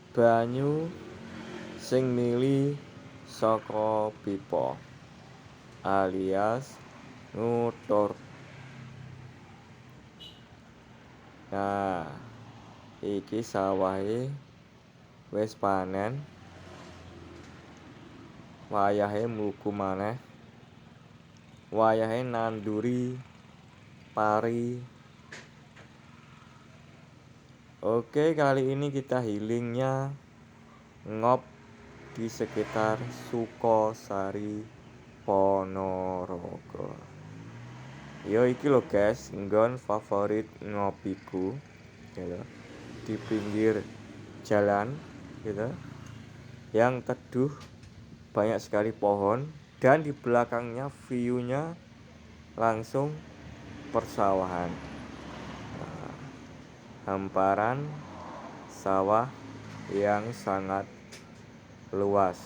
banyu sing mili saka pipa alias nutur. Nah, iki sawahe wis panen, wayahe mluku maneh, wayahe nanduri pari. Oke, kali ini kita healingnya ngop di sekitar Sukosari Ponorogo. Yo iki lho guys, nggon favorit ngopiku gitu. Di pinggir jalan gitu. Yang teduh, banyak sekali pohon, dan di belakangnya view-nya langsung persawahan. Nah, hamparan sawah yang sangat luas,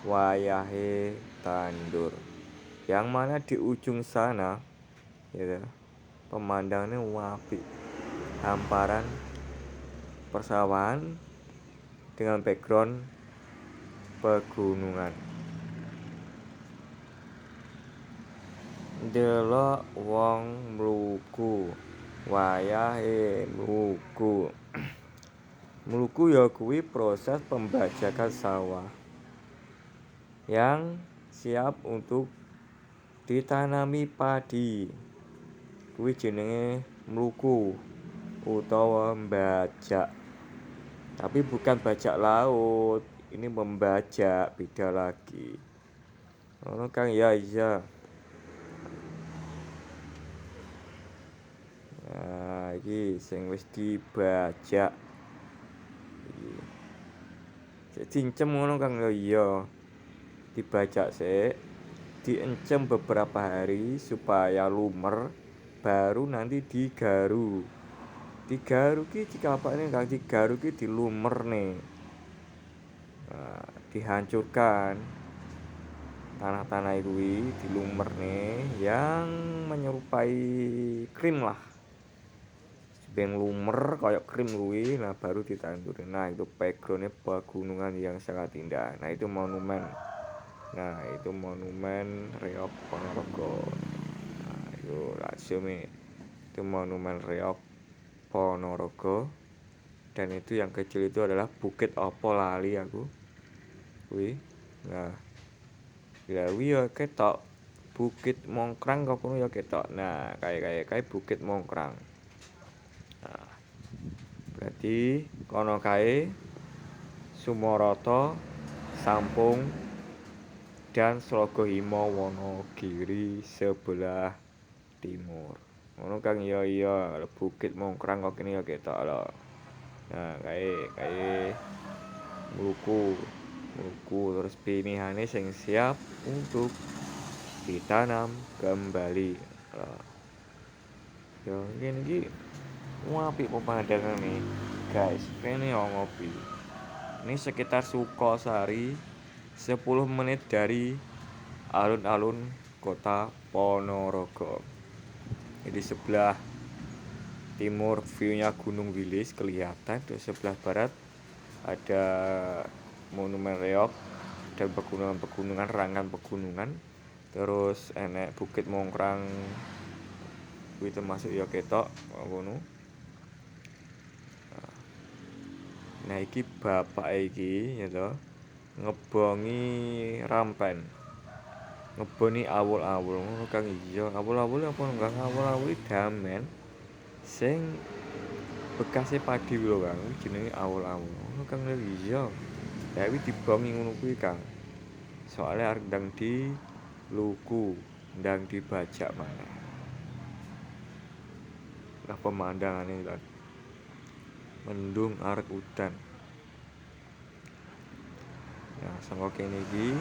wayahe tandur, yang mana di ujung sana gitu, pemandangannya apik, hamparan persawahan dengan background pegunungan. Delok wong mluku, wayahe mluku. Mluku ya kuwi proses pembajakan sawah yang siap untuk ditanami padi. Kuwi jenenge mluku utawa mbajak. Tapi bukan bajak laut, ini membajak, beda lagi. Ngono Kang, ya iya. Nah, iki sing wis dibajak. Sik dincem ngono Kang, ya iya. Dibajak sik, diencem beberapa hari supaya lumer, baru nanti digaru. Digaru ki dikapakne Kang, digaru ki dilumerne. Nah, dihancurkan tanah-tanah kuwi, dilumerne yang menyerupai krim lah. Ben lumer kayak krim kuwi, nah baru ditanduri. Nah, itu backgroundnya pegunungan yang sangat indah. Nah, itu monumen. Nah, itu monumen Reok Ponorogo. Nah, itu langsung itu monumen Reok Ponorogo. Dan itu yang kecil itu adalah Bukit Opo lali aku. Kuwi. Nah, ya kuwi ya ketok Bukit Mongkrang kok kono ya ketok. Nah, kayak Bukit Mongkrang. Nah, berarti kono kae Sumoroto, Sampung, dan Slogohimo Wonogiri sebelah timur. Ngono Kang, iya Bukit Mongkrang kok kene ya ketok lho. Nah, kae mluku terus pinihane sing siap untuk ditanam kembali. Ya ngene iki apik pemandangan nih guys, kene ngopi. Ini sekitar Sukosari, 10 menit dari alun-alun kota Ponorogo. Jadi sebelah timur view-nya Gunung Wilis kelihatan, di sebelah barat ada Monumen Reok dan pegunungan, rangkaian pegunungan. Terus enek Bukit Mongkrang kuwi termasuk ya ketok ngono. Nah, iki bapak iki ya to ngebongi rampen. Ngeboni awul-awul ngono Kang, iya awul-awul apa enggak awul-awul damen sing bekase padi lho Kang, jenenge awul-awul. Ngono Kang, iya. Ya iki dibongi ngono kuwi Kang. Soale arep ndang di luku, ndang dibajak maneh. Lah pemandangane kan mendung arek udan. Nah, saka kene iki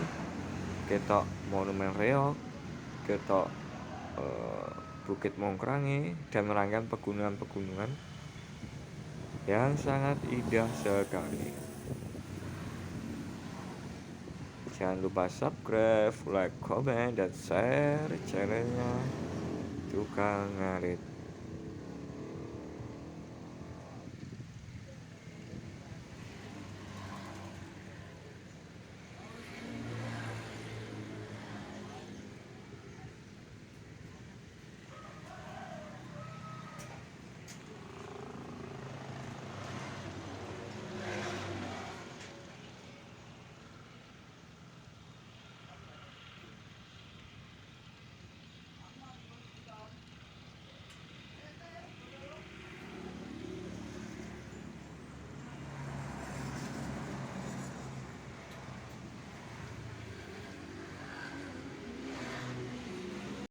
ketok Monumen Reok, ketok Bukit Mongkrange, dan rangkaian pegunungan-pegunungan yang sangat indah sekali. Jangan lupa subscribe, like, comment, dan share channelnya Tukang Ngarit.